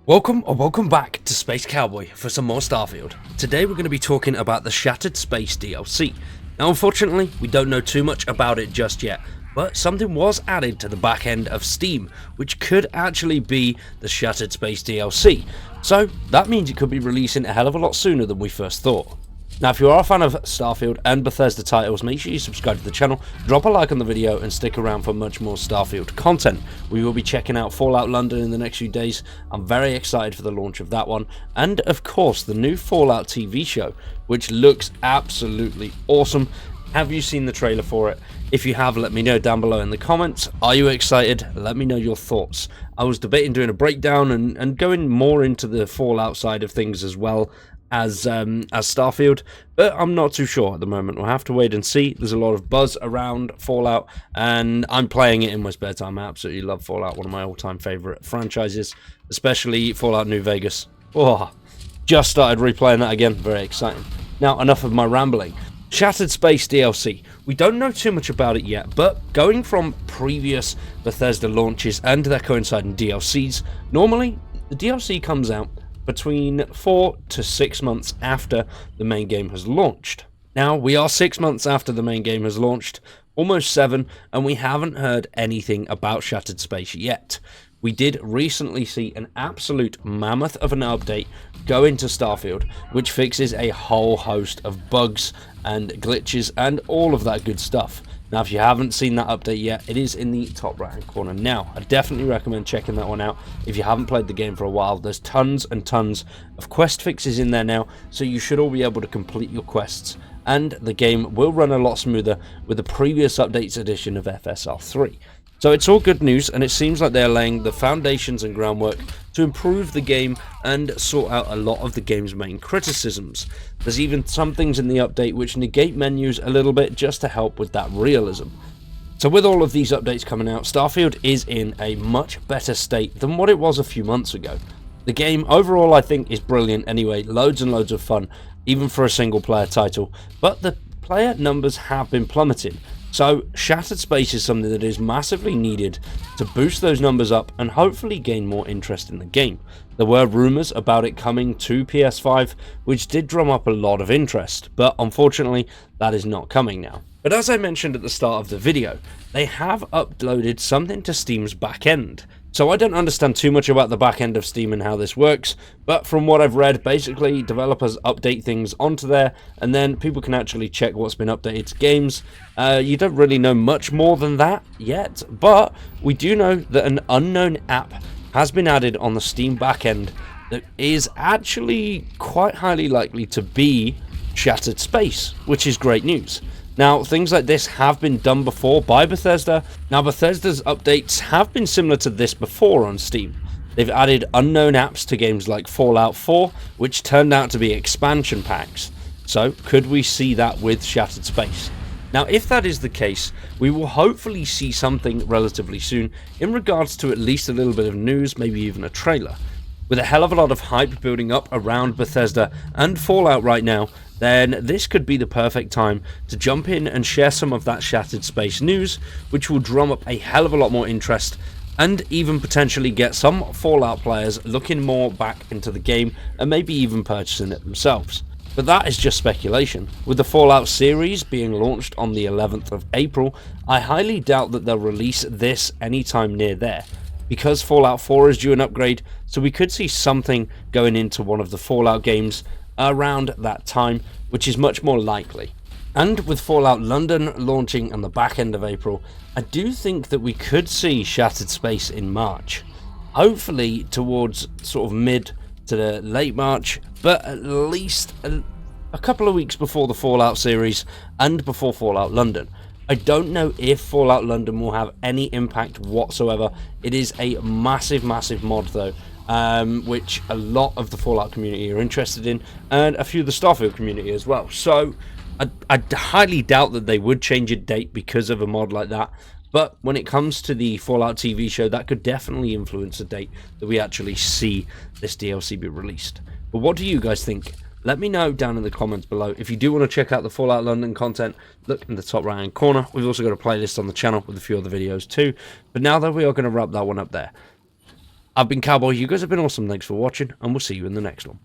Welcome back to Space Cowboy for some more Starfield. Today we're going to be talking about the Shattered Space DLC. Now unfortunately, we don't know too much about it just yet, but something was added to the back end of Steam, which could actually be the Shattered Space DLC. So that means it could be releasing a hell of a lot sooner than we first thought. Now if you are a fan of Starfield and Bethesda titles, make sure you subscribe to the channel, drop a like on the video and stick around for much more Starfield content. We will be checking out Fallout London in the next few days. I'm very excited for the launch of that one, and of course the new Fallout TV show, which looks absolutely awesome. Have you seen the trailer for it? If you have, let me know down below in the comments. Are you excited? Let me know your thoughts. I was debating doing a breakdown and going more into the Fallout side of things as well as Starfield, but I'm not too sure at the moment. We'll have to wait and see. There's a lot of buzz around Fallout, and I'm playing it in my spare time. I absolutely love Fallout, one of my all-time favorite franchises, especially Fallout New Vegas. Oh, just started replaying that again. Very exciting. Now, enough of my rambling. Shattered Space DLC. We don't know too much about it yet, but going from previous Bethesda launches and their coinciding DLCs, normally the DLC comes out between 4 to 6 months after the main game has launched. Now, we are 6 months after the main game has launched, almost 7, and we haven't heard anything about Shattered Space yet. We did recently see an absolute mammoth of an update go into Starfield, which fixes a whole host of bugs and glitches and all of that good stuff. Now, if you haven't seen that update yet, it is in the top right hand corner. Now, I definitely recommend checking that one out if you haven't played the game for a while. There's tons and tons of quest fixes in there now, so you should all be able to complete your quests, and the game will run a lot smoother with the previous updates edition of FSR 3. So it's all good news, and it seems like they're laying the foundations and groundwork to improve the game and sort out a lot of the game's main criticisms. There's even some things in the update which negate menus a little bit just to help with that realism. So with all of these updates coming out, Starfield is in a much better state than what it was a few months ago. The game overall I think is brilliant anyway, loads and loads of fun, even for a single player title, but the player numbers have been plummeting. So Shattered Space is something that is massively needed to boost those numbers up and hopefully gain more interest in the game. There were rumours about it coming to PS5, which did drum up a lot of interest, but unfortunately that is not coming now. But as I mentioned at the start of the video, they have uploaded something to Steam's backend. So I don't understand too much about the back end of Steam and how this works, but from what I've read, basically developers update things onto there, and then people can actually check what's been updated to games. You don't really know much more than that yet, but we do know that an unknown app has been added on the Steam backend that is actually quite highly likely to be Shattered Space, which is great news. Now, things like this have been done before by Bethesda. Now, Bethesda's updates have been similar to this before on Steam. They've added unknown apps to games like Fallout 4, which turned out to be expansion packs. So, could we see that with Shattered Space? Now, if that is the case, we will hopefully see something relatively soon in regards to at least a little bit of news, maybe even a trailer. With a hell of a lot of hype building up around Bethesda and Fallout right now, then this could be the perfect time to jump in and share some of that Shattered Space news, which will drum up a hell of a lot more interest and even potentially get some Fallout players looking more back into the game and maybe even purchasing it themselves. But that is just speculation. With the Fallout series being launched on the 11th of April, I highly doubt that they'll release this anytime near there, because Fallout 4 is due an upgrade, so we could see something going into one of the Fallout games around that time, which is much more likely. And with Fallout London launching on the back end of April, I do think that we could see Shattered Space in March. Hopefully towards sort of mid to the late March, but at least a couple of weeks before the Fallout series and before Fallout London. I don't know if Fallout London will have any impact whatsoever. It is a massive mod though, which a lot of the Fallout community are interested in, and a few of the Starfield community as well. So I highly doubt that they would change a date because of a mod like that. But when it comes to the Fallout TV show, that could definitely influence the date that we actually see this DLC be released. But what do you guys think? Let me know down in the comments below. If you do want to check out the Fallout London content, look in the top right hand corner. We've also got a playlist on the channel with a few other videos too. But now that we are going to wrap that one up there. I've been Cowboy, you guys have been awesome, thanks for watching, and we'll see you in the next one.